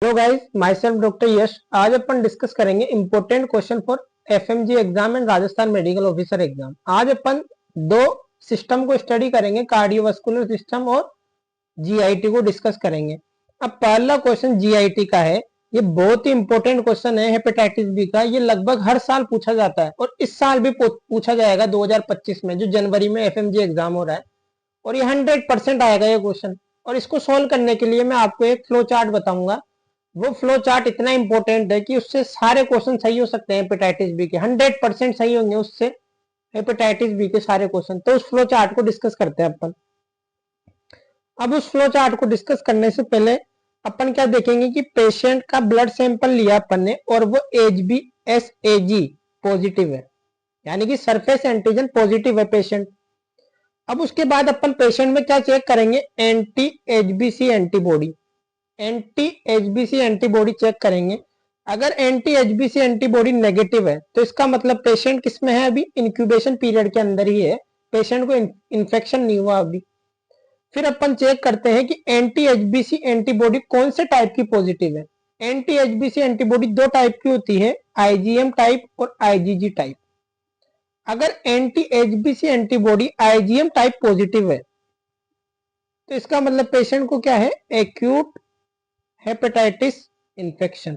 सो guys, myself doctor Yash. आज अपन discuss करेंगे important question for FMG exam and Rajasthan medical officer exam. आज अपन दो सिस्टम को स्टडी करेंगे, कार्डियोवास्कुलर सिस्टम और जीआईटी को डिस्कस करेंगे। अब पहला क्वेश्चन जीआईटी का है। ये बहुत ही इंपॉर्टेंट क्वेश्चन है हेपेटाइटिस बी का। ये लगभग हर साल पूछा जाता है और इस साल भी पूछा जाएगा 2025 में, जो जनवरी में एफएमजी एग्जाम हो रहा है। और ये 100% आएगा ये क्वेश्चन। और इसको सोल्व करने के लिए मैं आपको एक फ्लो चार्ट बताऊंगा। वो फ्लो चार्ट इतना इंपॉर्टेंट है कि उससे सारे क्वेश्चन सही हो सकते हैं। हेपेटाइटिस बी के 100% सही होंगे उससे, हेपेटाइटिस बी के सारे क्वेश्चन। तो उस फ्लो चार्ट को डिस्कस करते हैं अपन। अब उस फ्लो चार्ट को डिस्कस करने से पहले अपन क्या देखेंगे कि पेशेंट का ब्लड सैंपल लिया अपन ने और वो HbSAg पॉजिटिव है, यानी कि सरफेस एंटीजन पॉजिटिव है पेशेंट। अब उसके बाद अपन पेशेंट में क्या चेक करेंगे, anti HbC antibody. Anti HbC antibody check करेंगे। अगर एंटी HbC एंटीबॉडी नेगेटिव है तो इसका मतलब पेशेंट किस में है, अभी इंक्यूबेशन पीरियड के अंदर ही है, पेशेंट को इन्फेक्शन नहीं हुआ अभी। फिर अपन चेक करते हैं कि एंटी HbC एंटीबॉडी कौन से टाइप की पॉजिटिव है। एंटी HbC एंटीबॉडी दो टाइप की होती है, IgM टाइप और IgG टाइप। अगर anti HbC antibody IgM type positive है तो इसका मतलब पेशेंट को क्या है, एक्यूट हेपेटाइटिस इन्फेक्शन।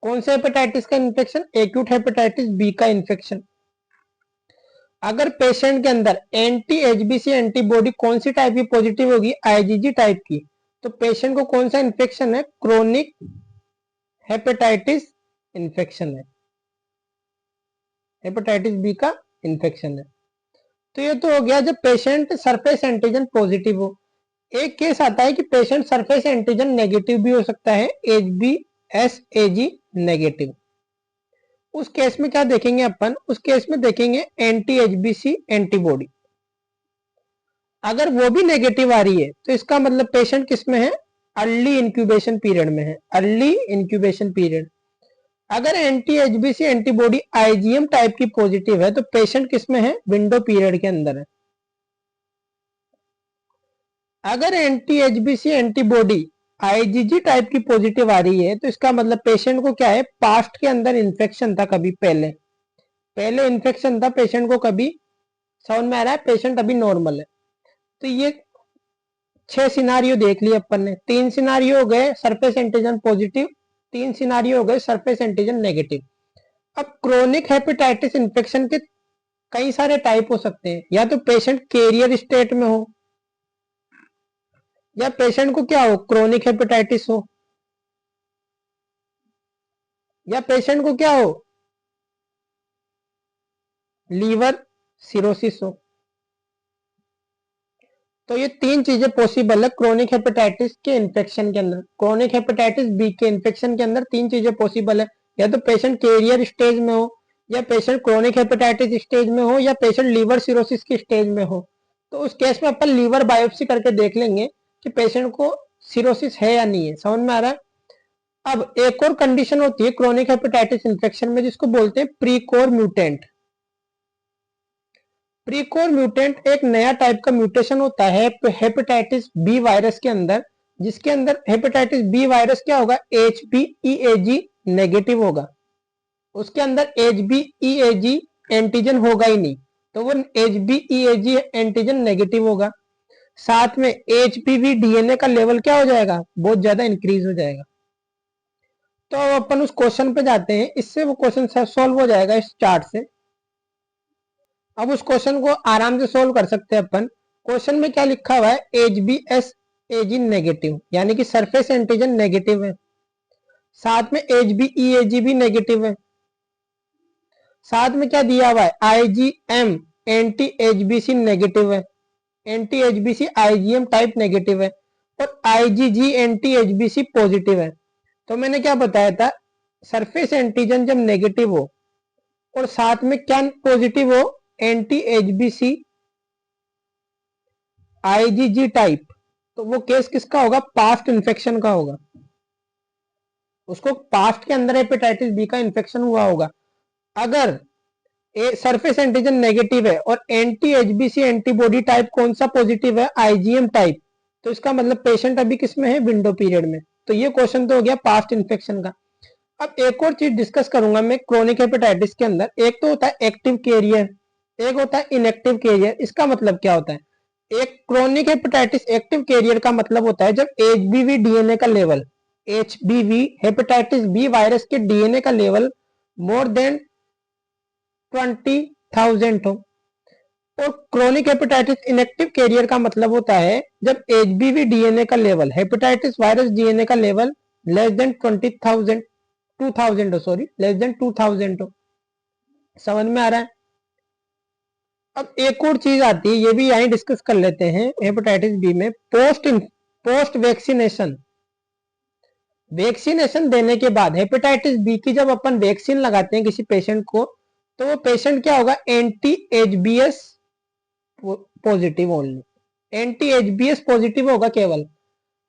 कौन से हेपेटाइटिस का इन्फेक्शन, एक्यूट हेपेटाइटिस बी का इन्फेक्शन। अगर पेशेंट के अंदर एंटी HbC एंटीबॉडी कौन सी टाइप की पॉजिटिव होगी, IgG टाइप की, तो पेशेंट को कौन सा इन्फेक्शन है, क्रोनिक हेपेटाइटिस इन्फेक्शन है, हेपेटाइटिस बी का इन्फेक्शन है। तो ये तो हो गया जब पेशेंट सरफेस एंटीजन पॉजिटिव हो। एक केस आता है कि पेशेंट सरफेस एंटीजन नेगेटिव भी हो सकता है, HbSAg नेगेटिव। उस केस में क्या देखेंगे अपन, उस केस में देखेंगे एंटी HbC एंटीबॉडी। अगर वो भी नेगेटिव आ रही है तो इसका मतलब पेशेंट किस में है, अर्ली इंक्यूबेशन पीरियड में है, अर्ली इंक्यूबेशन पीरियड। अगर anti HbC antibody IgM type की पॉजिटिव है तो पेशेंट किस में है, विंडो पीरियड के अंदर है। अगर anti HbC antibody IgG type की पॉजिटिव आ रही है तो इसका मतलब पेशेंट को क्या है, पास्ट के अंदर इन्फेक्शन था, कभी पहले इन्फेक्शन था पेशेंट को, कभी समझ में आ रहा है, पेशेंट अभी नॉर्मल है। तो ये 6 सिनारियो देख लिए अपन ने। 3 सिनारियो हो गए सरफेस एंटीजन पॉजिटिव, 3 सिनारियो हो गए सरफेस एंटीजन नेगेटिव। अब क्रोनिक हेपेटाइटिस इन्फेक्शन के कई सारे टाइप हो सकते हैं। या तो पेशेंट कैरियर स्टेट में हो, या पेशेंट को क्या हो, क्रोनिक हेपेटाइटिस हो, या पेशेंट को क्या हो, लीवर सिरोसिस हो। तो ये 3 चीजें पॉसिबल है क्रोनिक हेपेटाइटिस के इन्फेक्शन के अंदर। क्रोनिक हेपेटाइटिस बी के इन्फेक्शन के अंदर 3 चीजें पॉसिबल है। या तो पेशेंट कैरियर स्टेज में हो, या पेशेंट क्रोनिक हेपेटाइटिस स्टेज में हो, या पेशेंट लीवर सिरोसिस की स्टेज में हो। तो उस केस में अपन लीवर बायोप्सी करके देख लेंगे कि पेशेंट को सिरोसिस है या नहीं है। समझ में आ रहा है। अब एक और कंडीशन होती है क्रोनिक हेपेटाइटिस इन्फेक्शन में, जिसको बोलते हैं प्रीकोर म्यूटेंट। प्रीकोर म्यूटेंट एक नया टाइप का म्यूटेशन होता है हेपेटाइटिस बी वायरस के अंदर, जिसके अंदर हेपेटाइटिस बी वायरस क्या होगा, HbEAg नेगेटिव होगा। उसके अंदर HbEAg एंटीजन होगा ही नहीं, तो वो HbEAg एंटीजन नेगेटिव होगा। साथ में HBV DNA का लेवल क्या हो जाएगा, बहुत ज्यादा इंक्रीज हो जाएगा। तो अपन उस क्वेश्चन पे जाते हैं, इससे वो क्वेश्चन सॉल्व हो जाएगा इस चार्ट से। अब उस क्वेश्चन को आराम से सोल्व कर सकते हैं अपन। क्वेश्चन में क्या लिखा हुआ है, HbSAg नेगेटिव, यानी कि सरफेस एंटीजन नेगेटिव है। साथ में HbEAg भी नेगेटिव है। साथ में क्या दिया हुआ है, IgM एंटी HbC नेगेटिव है, anti HbC IgM type negative है, और IgG एंटी HbC पॉजिटिव है। तो मैंने क्या बताया था, सरफेस एंटीजन जब नेगेटिव हो और साथ में क्या पॉजिटिव हो, एंटी HbC IgG टाइप, तो वो केस किसका होगा, पास्ट इन्फेक्शन का होगा। उसको पास्ट के अंदर हेपेटाइटिस बी का इन्फेक्शन हुआ होगा। अगर सरफेस एंटीजन नेगेटिव है और एंटी HbC एंटीबॉडी टाइप कौन सा पॉजिटिव है, IgM टाइप, तो इसका मतलब पेशेंट अभी किस में है, विंडो पीरियड में। तो ये क्वेश्चन तो हो गया पास्ट इन्फेक्शन का। अब एक और चीज डिस्कस करूंगा मैं क्रोनिक हेपेटाइटिस के अंदर। एक तो होता है एक्टिव कैरियर, एक होता है इनएक्टिव कैरियर। इसका मतलब क्या होता है? एक क्रोनिक हेपेटाइटिस एक्टिव कैरियर का मतलब होता है जब एचबीवी डीएनए का level, HBV hepatitis B virus के डीएनए का लेवल मोर देन 20,000 हो। और क्रोनिक हेपेटाइटिस इनएक्टिव कैरियर का मतलब होता है जब एचबीवी डीएनए का लेवल, हेपेटाइटिस वायरस डीएनए का लेवल लेस देन 20,000, 2000 हो, सॉरी, लेस देन 2000 हो। समझ में आ रहा है? अब एक और चीज आती है, ये भी यहीं डिस्कस कर लेते हैं हेपेटाइटिस बी में। पोस्ट वैक्सीनेशन, वैक्सीनेशन देने के बाद हेपेटाइटिस बी की जब अपन वैक्सीन लगाते हैं किसी पेशेंट को, तो वो पेशेंट क्या होगा? Anti HBs positive only, anti HBs positive होगा केवल।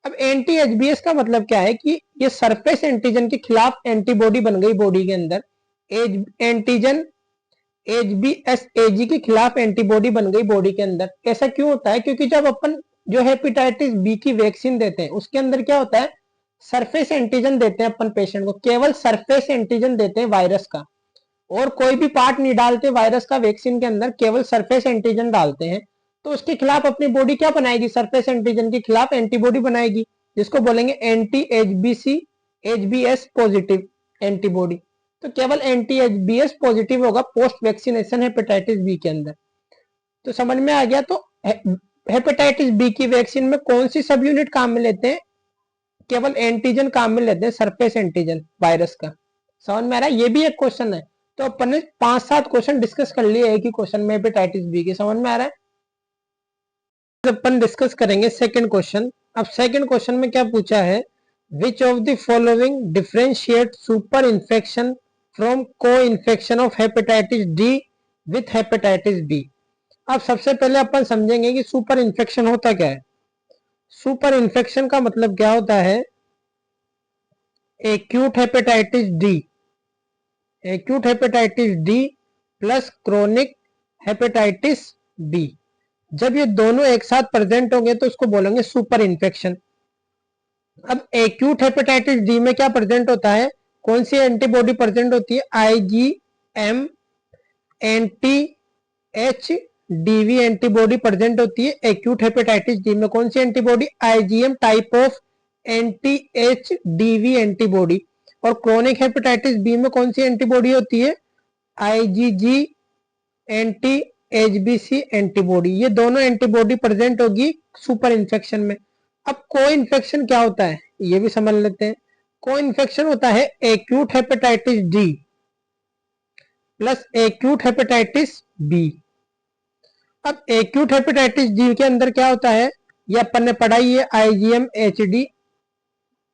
अब एंटी एचबीएस का मतलब क्या है कि ये सरफेस एंटीजन के खिलाफ एंटीबॉडी बन गई बॉडी के अंदर। एंटीजन एचबीएसएजी के खिलाफ एंटीबॉडी बन गई बॉडी के अंदर। ऐसा क्यों होता है? क्योंकि जब अपन जो हेपेटाइटिस बी की वैक्सीन देते हैं उसके अंदर क्या होता है? सरफेस एंटीजन देते हैं अपन पेशेंट को, केवल सरफेस एंटीजन देते हैं वायरस का, और कोई भी पार्ट नहीं डालते वायरस का वैक्सीन के अंदर, केवल सरफेस एंटीजन डालते हैं। तो उसके खिलाफ अपनी बॉडी क्या बनाएगी? सरफेस एंटीजन के खिलाफ एंटीबॉडी बनाएगी, जिसको बोलेंगे anti HBC HBs positive antibody. तो केवल एंटी एचबीएस पॉजिटिव होगा पोस्ट वैक्सीनेशन हेपेटाइटिस बी के अंदर। तो समझ में आ गया? तो हेपेटाइटिस बी की वैक्सीन में कौन सी सब यूनिट काम में लेते हैं? केवल एंटीजन काम में लेते हैं, सरफेस एंटीजन वायरस का। समझ में आ रहा है? ये भी एक क्वेश्चन है। तो अपन ने 5-7 क्वेश्चन डिस्कस कर लिए एक ही क्वेश्चन में हेपेटाइटिस बी के। समझ में आ रहा है? अपन डिस्कस करेंगे सेकंड क्वेश्चन। अब सेकंड क्वेश्चन में क्या पूछा है? Which of the following differentiate super infection from co infection of hepatitis D with hepatitis B. अब सबसे पहले अपन समझेंगे कि सुपर इन्फेक्शन होता क्या है। सुपर इन्फेक्शन का मतलब क्या होता है? Acute hepatitis D, acute hepatitis D plus chronic hepatitis B, जब ये दोनों एक साथ प्रेजेंट होंगे तो उसको बोलेंगे सुपर इन्फेक्शन। अब एक्यूट हेपेटाइटिस डी में क्या प्रेजेंट होता है? कौन सी एंटीबॉडी प्रेजेंट होती है? IgM anti HDV antibody present होती है एक्यूट हेपेटाइटिस डी में। कौन सी antibody? IgM type of anti HDV antibody. और क्रोनिक हेपेटाइटिस बी में कौन सी एंटीबॉडी होती है? आईजीजी एंटी एचबीसी एंटीबॉडी। ये दोनों एंटीबॉडी प्रेजेंट होगी सुपर इन्फेक्शन में। अब को इन्फेक्शन क्या होता है ये भी समझ लेते हैं। को इन्फेक्शन होता है acute hepatitis D plus acute hepatitis B. अब एक्यूट हेपेटाइटिस डी के अंदर क्या होता है? ये अपन ने पढ़ाई है, IgM HD,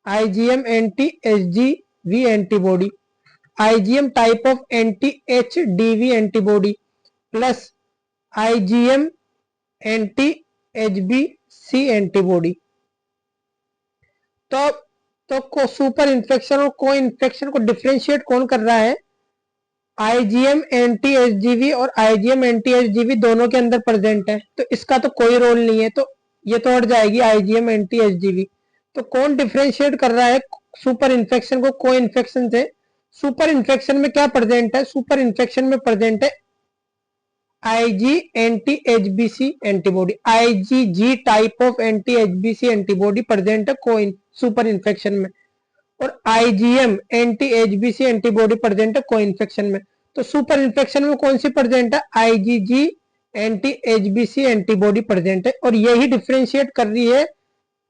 IgM anti HGV antibody, IgM type of anti HDV antibody plus IgM anti एचबीसी एंटीबॉडी। तो को सुपर इन्फेक्शन और को इन्फेक्शन को डिफरेंशिएट कौन कर रहा है? आईजीएम एंटी एचजीवी और आईजीएम एंटी एचजीवी दोनों के अंदर प्रेजेंट है, तो इसका तो कोई रोल नहीं है, तो ये तो हट जाएगी आईजीएम एंटी एचजीवी। तो कौन डिफरेंशिएट कर रहा है सुपर इन्फेक्शन को को इन्फेक्शन से? सुपर इन्फेक्शन में क्या प्रेजेंट है? सुपर इन्फेक्शन में प्रेजेंट है आईजी एंटी एचबीसी antibody, IgG type of anti एचबीसी एंटीबॉडी प्रेजेंट है को सुपर इन्फेक्शन में, और आईजीएम एंटी एचबीसी एंटीबॉडी प्रेजेंट है को इन्फेक्शन में। तो सुपर इन्फेक्शन में कौन सी प्रेजेंट है? आईजीजी एंटी एचबीसी एंटीबॉडी प्रेजेंट है, और यही डिफरेंशिएट कर रही है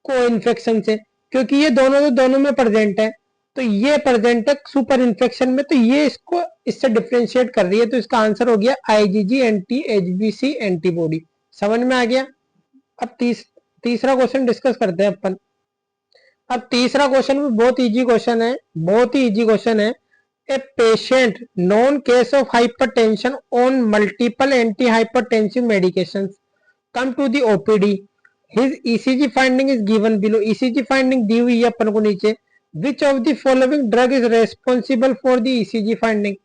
को इन्फेक्शन से, क्योंकि ये दोनों में प्रेजेंट है। तो ये प्रेजेंट है सुपर इन्फेक्शन में, तो ये इसको इससे डिफरेंशिएट कर रही है। तो इसका आंसर हो गया आईजीजी एंटी एचबीसी एंटीबॉडी। समझ में आ गया? अब तीसरा क्वेश्चन डिस्कस करते हैं अपन। अब तीसरा क्वेश्चन भी बहुत इजी क्वेश्चन है, बहुत ही इजी क्वेश्चन है। A patient known case of hypertension on multiple anti hypertensive medications come to the OPD, his ECG finding is given below. ECG finding दी हुई है अपन को नीचे। Which of the following drug is responsible for the ECG finding.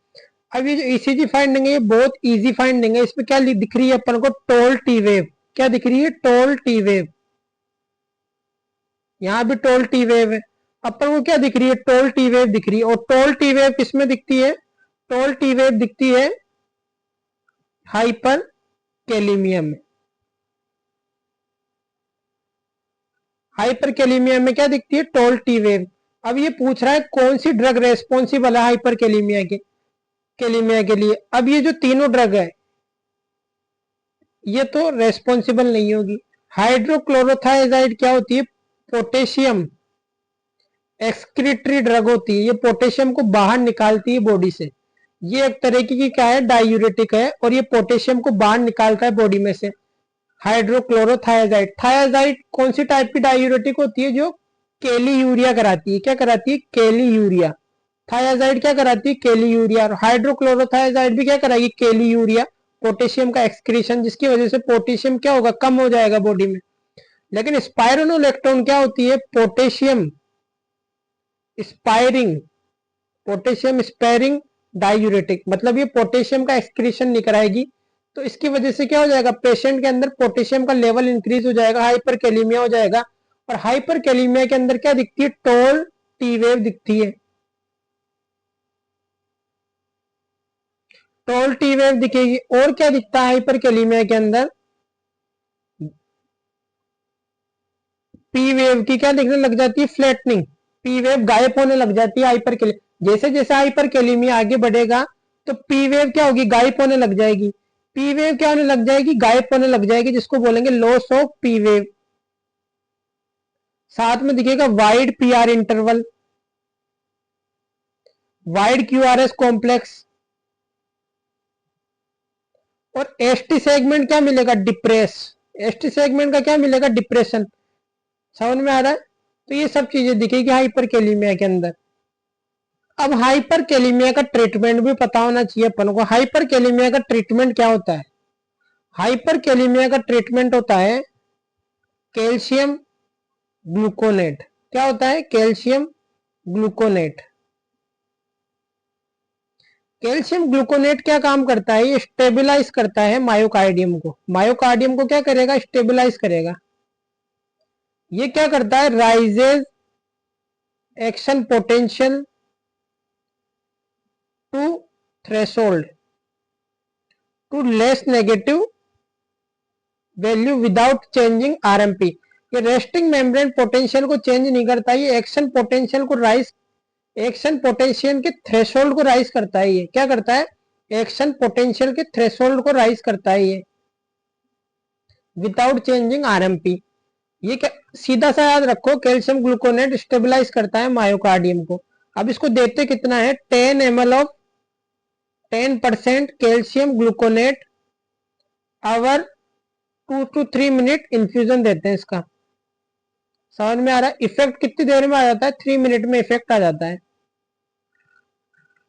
अब ये जो ECG finding है ये बहुत इजी फाइंडिंग है। इसमें क्या दिख रही है अपन को? Toll T wave. क्या दिख रही है? Toll T wave. यहां भी टोल टी वेव है। अपन को क्या दिख रही है, टोल टी वेव दिख रही है। और टोल टी वेव किसमें दिखती है, टोल टी वेव दिखती है हाइपर कैलीमिया में। हाइपर कैलीमिया में क्या दिखती है, टोल टी वेव। अब ये पूछ रहा है कौन सी ड्रग रेस्पॉन्सिबल है हाइपर कैलीमिया के लिए। अब ये जो तीनों ड्रग है ये तो रेस्पॉन्सिबल नहीं होगी। हाइड्रोक्लोरोथाइजाइड क्या होती है, पोटेशियम एक्सक्रीटरी ड्रग होती है, ये पोटेशियम को बाहर निकालती है बॉडी से। ये एक तरीके की क्या है, डायूरेटिक है, और ये पोटेशियम को बाहर निकालता है बॉडी में से। हाइड्रोक्लोरोथाइजाइड, थायाजाइड कौन सी टाइप की डायूरेटिक होती है, जो केली यूरिया कराती है। क्या कराती है, केली यूरिया। थायाजाइड क्या कराती है, केली यूरिया। और हाइड्रोक्लोरोथाइजाइड भी क्या कराएगी, केली यूरिया, पोटेशियम का एक्सक्रीशन, जिसकी वजह से पोटेशियम क्या होगा, कम हो जाएगा बॉडी में। लेकिन स्पाइरोनोलेक्टोन क्या होती है, पोटेशियम स्पायरिंग, पोटेशियम स्पायरिंग डायूरेटिक, मतलब ये पोटेशियम का एक्सक्रीशन नहीं कराएगी। तो इसकी वजह से क्या हो जाएगा, पेशेंट के अंदर पोटेशियम का लेवल इंक्रीज हो जाएगा, हाइपर कैलीमिया हो जाएगा। और हाइपर कैलीमिया के अंदर क्या दिखती है, टोल टी वेव दिखती है। टोल टी वेव दिखेगी। और क्या दिखता है हाइपर कैलीमिया के अंदर, पी वेव की क्या दिखने लग जाती है, फ्लैटनिंग। पी वेव गायब होने लग जाती है हाइपर कैलीमिया। जैसे जैसे हाइपर कैलीमिया आगे बढ़ेगा तो पी वेव क्या होगी, गायब होने लग जाएगी। पी वेव क्या होने लग जाएगी, गायब होने लग जाएगी, जिसको बोलेंगे लॉस ऑफ पी वेव। साथ में दिखेगा wide P R interval, wide Q R S complex. और एसटी सेगमेंट क्या मिलेगा, डिप्रेस। एसटी सेगमेंट का क्या मिलेगा, डिप्रेशन। समझ में आ रहा है। तो ये सब चीजें दिखेगी हाइपर कैलीमिया के अंदर। अब हाइपर कैलीमिया का ट्रीटमेंट भी पता होना चाहिए अपन को। हाइपर कैलीमिया का ट्रीटमेंट क्या होता है, हाइपर कैलीमिया का ट्रीटमेंट होता है कैल्शियम ग्लूकोनेट। क्या होता है, कैल्शियम ग्लूकोनेट। कैल्शियम ग्लूकोनेट क्या काम करता है, ये स्टेबलाइज करता है मायोकार्डियम को। मायोकार्डियम को क्या करेगा, स्टेबलाइज करेगा। ये क्या करता है, raises action potential to threshold to less negative value without changing RMP. ये रेस्टिंग मेम्ब्रेन पोटेंशियल को चेंज नहीं करता, ये एक्शन पोटेंशियल को राइज, एक्शन पोटेंशियल के थ्रेशोल्ड को राइज करता है। ये क्या करता है, एक्शन पोटेंशियल के थ्रेशोल्ड को राइज करता है ये, विदाउट चेंजिंग आरएमपी। ये क्या, सीधा सा याद रखो, कैल्शियम ग्लूकोनेट स्टेबलाइज करता है मायोकार्डियम को। अब इसको देते कितना है, 10 ml of 10% calcium gluconate over 2 to 3 minute infusion देते हैं इसका। समझ में आ रहा है, इफेक्ट कितनी देर में आ जाता है, 3 मिनट में इफेक्ट आ जाता है।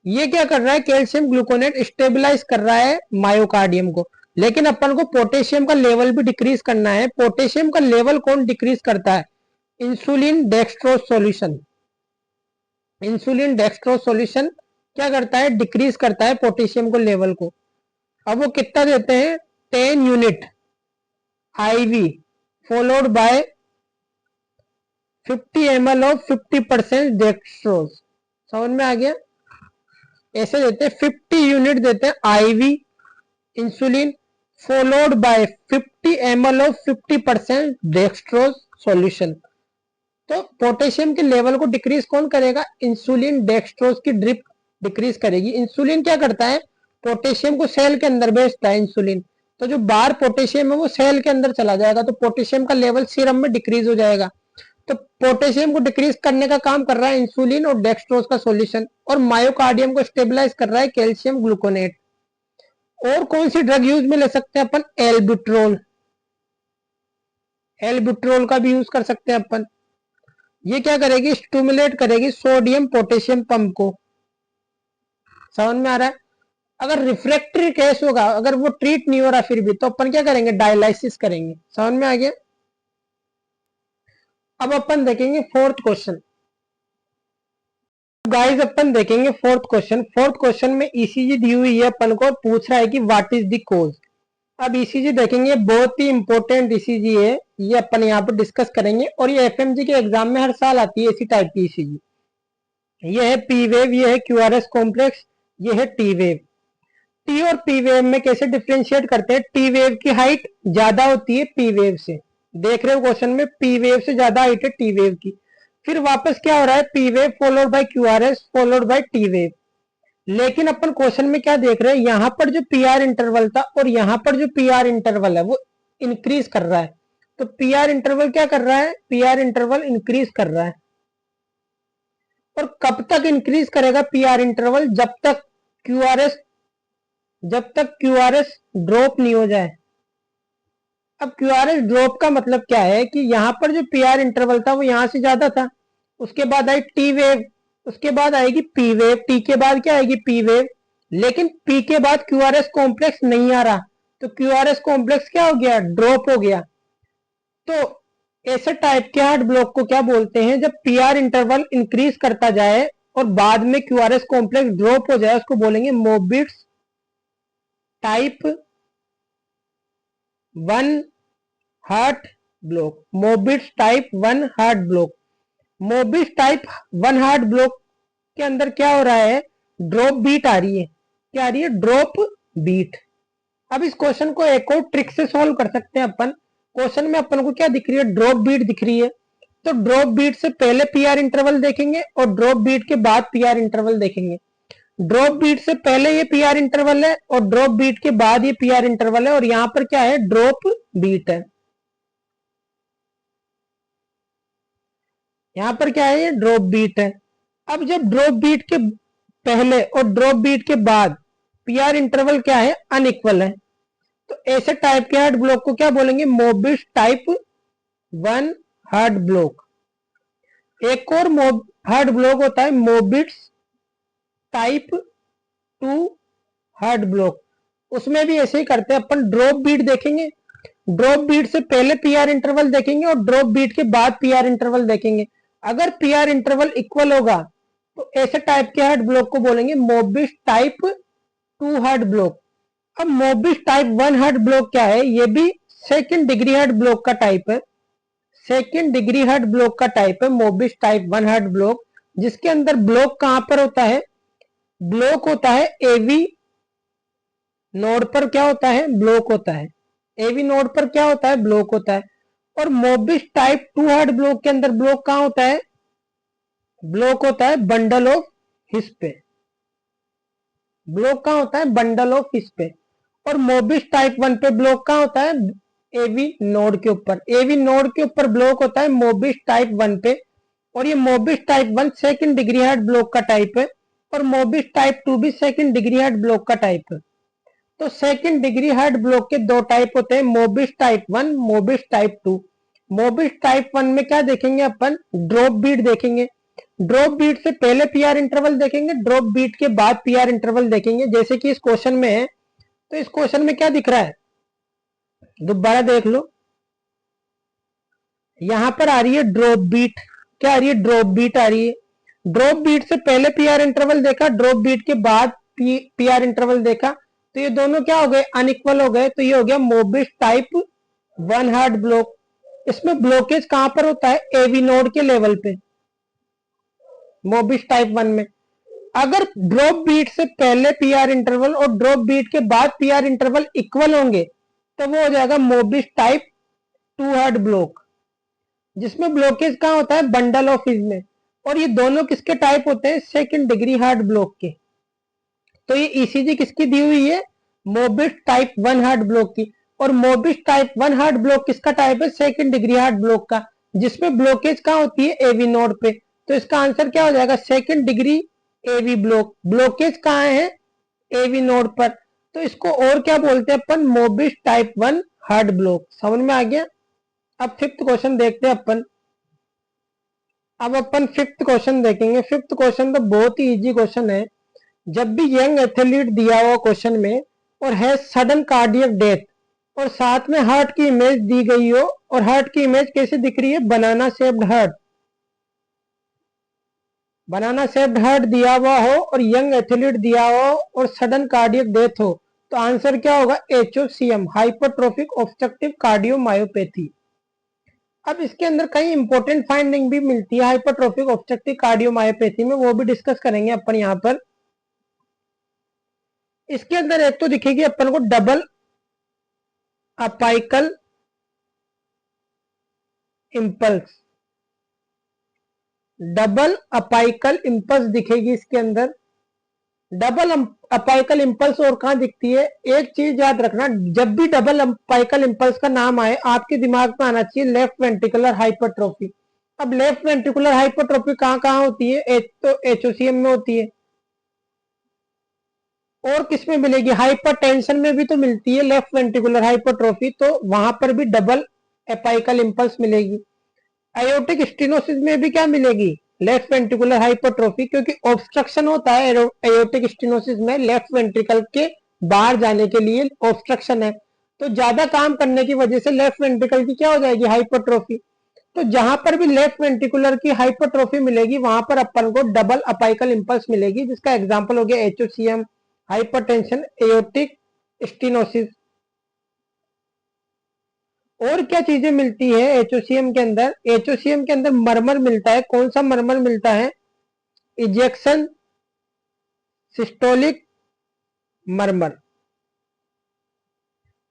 ये क्या कर रहा है, कैल्शियम ग्लूकोनेट स्टेबलाइज कर रहा है मायोकार्डियम को। लेकिन अपन को पोटेशियम का लेवल भी डिक्रीज करना है। पोटेशियम का लेवल कौन डिक्रीज करता है, insulin dextrose solution. Insulin dextrose solution क्या करता है, डिक्रीज करता है पोटेशियम को लेवल को। अब वो कितना देते हैं, 10 unit IV followed by 50 ml of 50% dextrose. समझ में आ गया, ऐसे देते हैं 50 यूनिट देते हैं IV insulin followed by 50 ml of 50% dextrose solution. तो पोटेशियम के लेवल को डिक्रीज कौन करेगा, इंसुलिन डेक्सट्रोज की ड्रिप डिक्रीज करेगी। इंसुलिन क्या करता है, पोटेशियम को सेल के अंदर भेजता है इंसुलिन। तो जो बाहर पोटेशियम है वो सेल के अंदर चला जाएगा, तो पोटेशियम का लेवल सीरम में डिक्रीज हो जाएगा। तो पोटेशियम को डिक्रीज करने का काम कर रहा है इंसुलिन और डेक्सट्रोज का सॉल्यूशन, और मायोकार्डियम को स्टेबलाइज कर रहा है कैल्शियम ग्लूकोनेट। और कौन सी ड्रग यूज में ले सकते हैं अपन, एल्बिट्रोल। एल्बिट्रोल का भी यूज कर सकते हैं अपन। ये क्या करेगी, स्टिमुलेट करेगी सोडियम पोटेशियम पंप को। समझ में आ रहा है। अगर रिफ्रैक्टरी केस होगा, अगर वो ट्रीट नहीं हो रहा फिर भी, तो अपन क्या करेंगे, डायलाइसिस करेंगे। समझ में आ गया। अब अपन देखेंगे फोर्थ क्वेश्चन। गाइस अपन देखेंगे फोर्थ क्वेश्चन। फोर्थ क्वेश्चन में ईसीजी दी हुई है अपन को, पूछ रहा है कि व्हाट इज द कॉज। अब ईसीजी देखेंगे, बहुत ही इंपॉर्टेंट ईसीजी है, ये अपन यहाँ पर डिस्कस करेंगे और ये एफएमजी के एग्जाम में हर साल आती है इसी टाइप की ईसीजी। ये है पी वेव, ये है क्यूआरएस कॉम्प्लेक्स, ये है टी वेव। टी और पी वेव में कैसे डिफ्रेंशिएट करते हैं? टी वेव की हाइट ज्यादा होती है पी वेव से, देख रहे हो क्वेश्चन में, पी वेव से ज्यादा हाइट है टी वेव की। फिर वापस क्या हो रहा है? P wave followed by QRS followed by T wave. लेकिन अपन क्वेश्चन में क्या देख रहे हैं? यहां पर जो पी आर इंटरवल था और यहां पर जो पी आर इंटरवल है वो इंक्रीज कर रहा है। तो पी आर इंटरवल क्या कर रहा है? पी आर इंटरवल इंक्रीज कर रहा है। और कब तक इंक्रीज करेगा पी आर इंटरवल? जब तक क्यूआरएस ड्रॉप नहीं हो जाए। अब क्यूआरएस ड्रॉप का मतलब क्या है कि यहां पर जो पी आर इंटरवल था वो यहां से ज्यादा था, उसके बाद आई टी वेव, उसके बाद आएगी पी वेव, टी के बाद क्या आएगी? P wave. लेकिन पी के बाद क्यूआरएस कॉम्प्लेक्स नहीं आ रहा, तो क्यूआरएस कॉम्प्लेक्स क्या हो गया? ड्रॉप हो गया। तो ऐसे टाइप के हार्ट ब्लॉक को क्या बोलते हैं? जब पी आर इंटरवल इंक्रीज करता जाए और बाद में क्यूआरएस कॉम्प्लेक्स ड्रॉप हो जाए, उसको बोलेंगे Mobitz type 1 heart block. Mobitz type 1 heart block. मोबिस type 1 heart block के अंदर क्या हो रहा है? ड्रॉप बीट आ रही है। क्या आ रही है? Drop beat. अब इस क्वेश्चन को एक और ट्रिक से सॉल्व कर सकते हैं अपन। क्वेश्चन में अपन को क्या दिख रही है? ड्रॉप बीट दिख रही है। तो ड्रॉप बीट से पहले पीआर इंटरवल देखेंगे और ड्रॉप बीट के बाद पीआर इंटरवल देखेंगे। ड्रॉप बीट से पहले ये पीआर इंटरवल है और ड्रॉप बीट के बाद ये पीआर इंटरवल है, और यहां पर क्या है? ड्रॉप बीट है। यहां पर क्या है? ये ड्रॉप बीट है। अब जब ड्रॉप बीट के पहले और ड्रॉप बीट के बाद पीआर इंटरवल क्या है? अनइक्वल है। तो ऐसे टाइप के हार्ट ब्लॉक को क्या बोलेंगे? मोबिस टाइप 1 हार्ट ब्लॉक। एक और हार्ट ब्लॉक होता है मोबिट्स टाइप 2 हार्ट ब्लॉक। उसमें भी ऐसे ही करते हैं अपन। ड्रॉप बीट देखेंगे, ड्रॉप बीट से पहले पीआर इंटरवल देखेंगे और ड्रॉप बीट के बाद पीआर इंटरवल देखेंगे। अगर पीआर इंटरवल इक्वल होगा तो ऐसे टाइप के हार्ट ब्लॉक को बोलेंगे मोबिस टाइप 2 हार्ट ब्लॉक। अब मोबिस टाइप 1 हार्ट ब्लॉक क्या है? ये भी सेकंड डिग्री हार्ट ब्लॉक का टाइप है। सेकंड डिग्री हार्ट ब्लॉक का टाइप है मोबिस टाइप 1 हार्ट ब्लॉक, जिसके अंदर ब्लॉक कहां पर होता है? ब्लॉक होता है एवी नोड पर। क्या होता है? ब्लॉक होता है। एवी नोड पर क्या होता है? ब्लॉक होता है। और मोबिस टाइप 2 हार्ट ब्लॉक के अंदर ब्लॉक कहां होता है? ब्लॉक होता है बंडल ऑफ हिस पे। ब्लॉक कहां होता है? बंडल ऑफ हिस पे। और मोबिस टाइप 1 पे ब्लॉक कहां होता है? एवी नोड के ऊपर। एवी नोड के ऊपर ब्लॉक होता है मोबिस टाइप 1 पे। और ये मोबिस type 1 second degree heart block का टाइप है, और मोबिस टाइप 2 भी सेकंड डिग्री हार्ट ब्लॉक का टाइप है। तो सेकंड डिग्री हार्ट ब्लॉक के दो टाइप होते हैं, मोबिस टाइप 1, मोबिस टाइप 2। मोबिस टाइप 1 में क्या देखेंगे अपन? ड्रॉप बीट देखेंगे। ड्रॉप बीट से पहले पीआर इंटरवल देखेंगे, ड्रॉप बीट के बाद पीआर इंटरवल देखेंगे, जैसे कि इस क्वेश्चन में है। तो इस क्वेश्चन में क्या दिख रहा है? दोबारा देख लो, यहां पर आ रही है ड्रॉप बीट। क्या आ रही है? ड्रॉप बीट आ रही है। ड्रॉप बीट से पहले पीआर इंटरवल देखा, ड्रॉप बीट के बाद पीआर इंटरवल देखा, तो ये दोनों क्या हो गए? अनइक्वल हो गए। तो ये हो गया मोबिस टाइप 1 हार्ट ब्लॉक। इसमें ब्लॉकेज कहां पर होता है? एवी नोड के लेवल पे, मोबिस टाइप 1 में। अगर ड्रॉप बीट से पहले पीआर इंटरवल और ड्रॉप बीट के बाद पीआर इंटरवल इक्वल होंगे तो वो हो जाएगा मोबिस टाइप 2 हार्ट ब्लॉक, जिसमें ब्लॉकेज कहां होता है? बंडल ऑफ हिस में। और ये दोनों किसके टाइप होते हैं? सेकंड डिग्री हार्ट ब्लॉक के। तो ये ईसीजी किसकी दी हुई है? मोबिस टाइप 1 हार्ट ब्लॉक की। और मोबिस टाइप 1 हार्ट ब्लॉक किसका टाइप है? सेकंड डिग्री हार्ट ब्लॉक का, जिसमें ब्लॉकेज कहां होती है? एवी नोड पे। तो इसका आंसर क्या हो जाएगा? Second degree AV block. Blockage कहां है? एवी नोड पर। तो इसको और क्या बोलते हैं अपन? Mobitz type 1 heart block. समझ में आ गया? अब फिफ्थ क्वेश्चन देखते हैं अपन। अब अपन फिफ्थ क्वेश्चन देखेंगे। फिफ्थ क्वेश्चन तो बहुत ही इजी क्वेश्चन है। जब भी यंग एथलीट दिया हुआ क्वेश्चन में और है सडन कार्डियक डेथ और साथ में हार्ट की इमेज दी गई हो, और हार्ट की इमेज कैसे दिख रही है? बनाना शेप्ड हार्ट। बनाना शेप्ड हार्ट दिया हुआ हो और यंग एथलीट दिया हो और सडन कार्डियक डेथ हो, तो आंसर क्या होगा, HOCM, हाइपरट्रोफिक ऑब्स्ट्रक्टिव कार्डियोमायोपैथी। अब इसके अंदर कई इंपॉर्टेंट फाइंडिंग भी मिलती है हाइपरट्रोफिक ऑब्स्ट्रक्टिव कार्डियोमायोपैथी में, वो भी डिस्कस करेंगे अपन यहाँ पर। इसके अंदर एक तो दिखेगी अपन को double apical impulse, double apical impulse दिखेगी इसके अंदर। डबल अपाइकल इंपल्स और कहां दिखती है, एक चीज याद रखना, जब भी डबल अपाइकल इंपल्स का नाम आए आपके दिमाग में आना चाहिए लेफ्ट वेंट्रिकुलर हाइपरट्रोफी। अब लेफ्ट वेंट्रिकुलर हाइपरट्रोफी कहां कहां होती है, एक तो HOCM में होती है, और किस में मिलेगी, हाइपरटेंशन में भी तो मिलती है लेफ्ट वेंट्रिकुलर हाइपरट्रोफी, तो वहां पर भी डबल अपाइकल इंपल्स मिलेगी। एयोर्टिक स्टेनोसिस में भी क्या मिलेगी, लेफ्ट वेंट्रिकुलर हाइपरट्रोफी, क्योंकि ऑब्स्ट्रक्शन होता है एयोर्टिक स्टेनोसिस में, लेफ्ट वेंट्रिकल के बाहर जाने के लिए ऑब्स्ट्रक्शन है, तो ज्यादा काम करने की वजह से लेफ्ट वेंट्रिकल की क्या हो जाएगी, हाइपरट्रोफी। तो जहां पर भी लेफ्ट वेंट्रिकुलर की हाइपरट्रोफी मिलेगी वहां पर अपन को डबल अपाइकल इंपल्स मिलेगी, जिसका एग्जांपल हो गया HOCM, हाइपरटेंशन, एयोर्टिक स्टेनोसिस। और क्या चीजें मिलती है HOCM के अंदर, HOCM के अंदर मरमर मिलता है, कौन सा मरमर मिलता है, इजेक्शन सिस्टोलिक मरमर।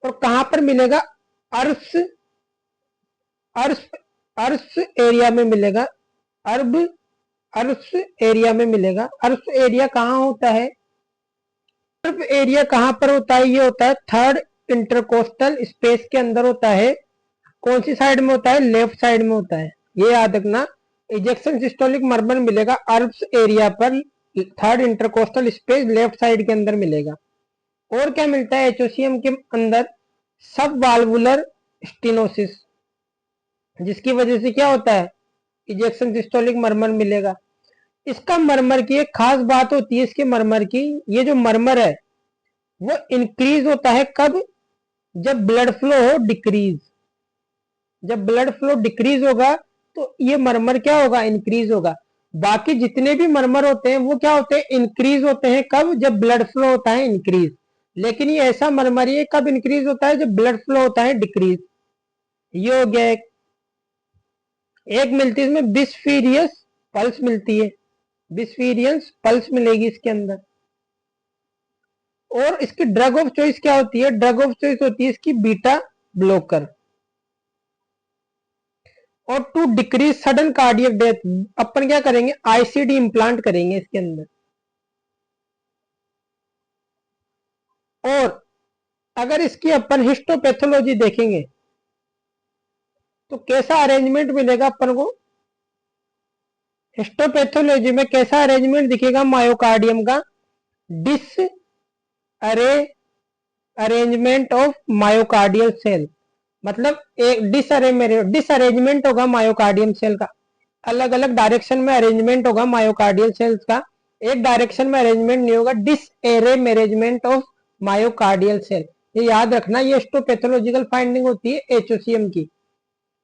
और कहां पर मिलेगा, अर्श, अर्श, अर्श एरिया में मिलेगा, अर्ब अर्श एरिया में मिलेगा। अर्श एरिया कहां होता है, अर्ब एरिया कहां पर होता है, ये होता है थर्ड इंटरकोस्टल स्पेस के अंदर होता है। कौन सी साइड में होता है, लेफ्ट साइड में होता है, ये याद रखना। इजेक्शन सिस्टोलिक मरमर मिलेगा अर्ब्स एरिया पर, third intercostal space left side के अंदर मिलेगा। और क्या मिलता है HOCM के अंदर, सब वाल्वुलर स्टेनोसिस, जिसकी वजह से क्या होता है, इजेक्शन सिस्टोलिक मरमर मिलेगा। इसका मरमर की एक खास बात होती है, इसके मरमर की, ये जो मरमर है वो इंक्रीज होता है कब, जब ब्लड फ्लो हो डिक्रीज, जब ब्लड फ्लो डिक्रीज होगा तो ये मरमर क्या होगा, इंक्रीज होगा। बाकी जितने भी मरमर होते हैं वो क्या होते हैं, इंक्रीज होते हैं कब, जब ब्लड फ्लो होता है इंक्रीज। लेकिन ये ऐसा मरमर ये कब इंक्रीज होता है, जब ब्लड फ्लो होता है डिक्रीज। ये हो गया एक मिलती है इसमें बिस्फीरियस पल्स मिलती है, बिस्फीरियंस पल्स मिलेगी इसके अंदर। और इसकी ड्रग ऑफ चॉइस क्या होती है, ड्रग ऑफ चॉइस होती है इसकी बीटा ब्लॉकर। और to decrease sudden cardiac death अपन क्या करेंगे, ICD इम्प्लांट करेंगे इसके अंदर। और अगर इसकी अपन हिस्टोपैथोलॉजी देखेंगे तो कैसा अरेंजमेंट मिलेगा अपन को, हिस्टोपैथोलॉजी में कैसा अरेंजमेंट दिखेगा मायोकार्डियम का, डिस अरे अरेंजमेंट ऑफ मायोकार्डियल सेल, मतलब एक डिसअरेंजमेंट होगा मायोकार्डियम सेल का, अलग अलग डायरेक्शन में अरेंजमेंट होगा मायोकार्डियल सेल्स का, एक डायरेक्शन में अरेंजमेंट नहीं होगा, डिसअरेंजमेंट ऑफ मायोकार्डियल सेल। ये याद रखना, ये हिस्टोपैथोलॉजिकल फाइंडिंग होती है HOCM की।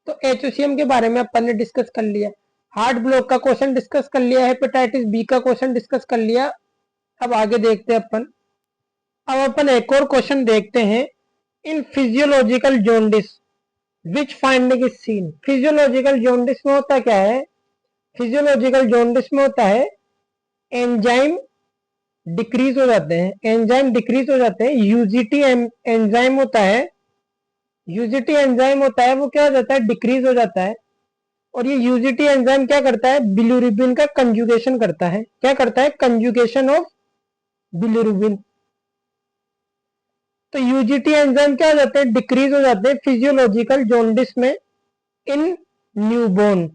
तो HOCM के बारे में अपन ने डिस्कस कर लिया, हार्ट ब्लॉक का क्वेश्चन डिस्कस कर लिया, हेपेटाइटिस बी का क्वेश्चन डिस्कस कर लिया। अब आगे देखते हैं अपन, अब अपन एक और क्वेश्चन देखते हैं, इन physiological jaundice which finding is seen. Physiological jaundice में होता क्या है, फिजियोलॉजिकल जॉन्डिस में होता है एंजाइम डिक्रीज हो जाते हैं, एंजाइम डिक्रीज हो जाते हैं, यूजीटी एंजाइम होता है, यूजीटी एंजाइम होता है वो क्या हो जाता है, डिक्रीज हो जाता है। और ये यूजीटी एंजाइम क्या करता है, बिलिरुबिन का कंजुगेशन करता है, क्या करता है, कंजुगेशन ऑफ बिलिरुबिन। तो यूजीटी एंजाइम क्या हो जाते हैं, डिक्रीज हो जाते हैं फिजियोलॉजिकल जॉन्डिस में इन न्यूबॉर्न।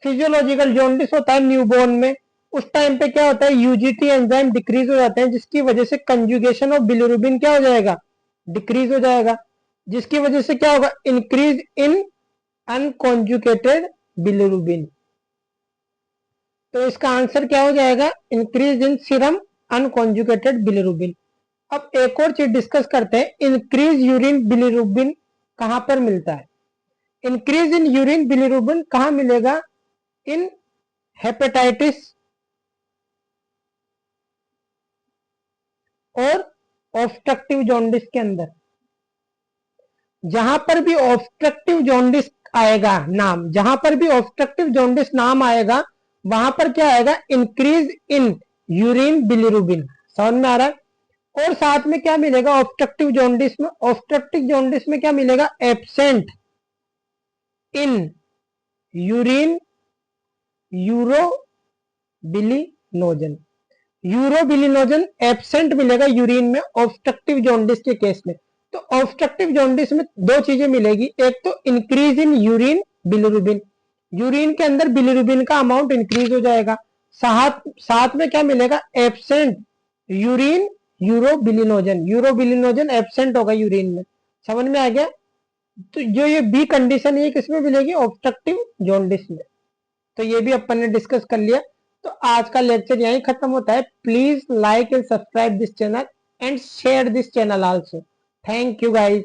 फिजियोलॉजिकल जॉन्डिस होता है न्यूबॉर्न में, उस टाइम पे क्या होता है, यूजीटी एंजाइम डिक्रीज हो जाते हैं, जिसकी वजह से कंजुगेशन ऑफ बिलिरुबिन क्या हो जाएगा, डिक्रीज हो जाएगा, जिसकी वजह से क्या होगा, इंक्रीज इन अनकॉन्जुगेटेड बिलिरुबिन। तो इसका आंसर क्या हो जाएगा, increase in serum unconjugated bilirubin. अब एक और चीज डिस्कस करते हैं, इंक्रीज यूरिन बिलिरुबिन कहां पर मिलता है, इंक्रीज इन यूरिन बिलिरुबिन कहां मिलेगा, इन हेपेटाइटिस और ऑब्स्ट्रक्टिव जॉन्डिस के अंदर जहां पर भी ऑब्स्ट्रक्टिव जॉन्डिस आएगा नाम, जहां पर भी ऑब्स्ट्रक्टिव जॉन्डिस नाम आएगा वहां पर क्या आएगा, इंक्रीज इन यूरिन बिलिरुबिन। समझ में आ रहा है? और साथ में क्या मिलेगा ऑब्स्ट्रक्टिव जॉन्डिस में, ऑब्स्ट्रक्टिव जॉन्डिस में क्या मिलेगा, absent in urine urobilinogen. Urobilinogen absent मिलेगा यूरिन में ऑब्स्ट्रक्टिव जॉन्डिस के केस में। तो ऑब्स्ट्रक्टिव जॉन्डिस में दो चीजें मिलेगी, एक तो increase in urine bilirubin, urine के अंदर बिलिरुबिन का अमाउंट इंक्रीज हो जाएगा। साथ में क्या मिलेगा, absent urine urobilinogen, urobilinogen absent होगा यूरिन में। समझ में आ गया? तो जो ये बी कंडीशन है किसमें मिलेगी, ऑब्स्ट्रक्टिव जॉन्डिस में। तो ये भी अपन ने डिस्कस कर लिया। तो आज का लेक्चर यहीं खत्म होता है। Please like and subscribe this channel and share this channel also. Thank you guys.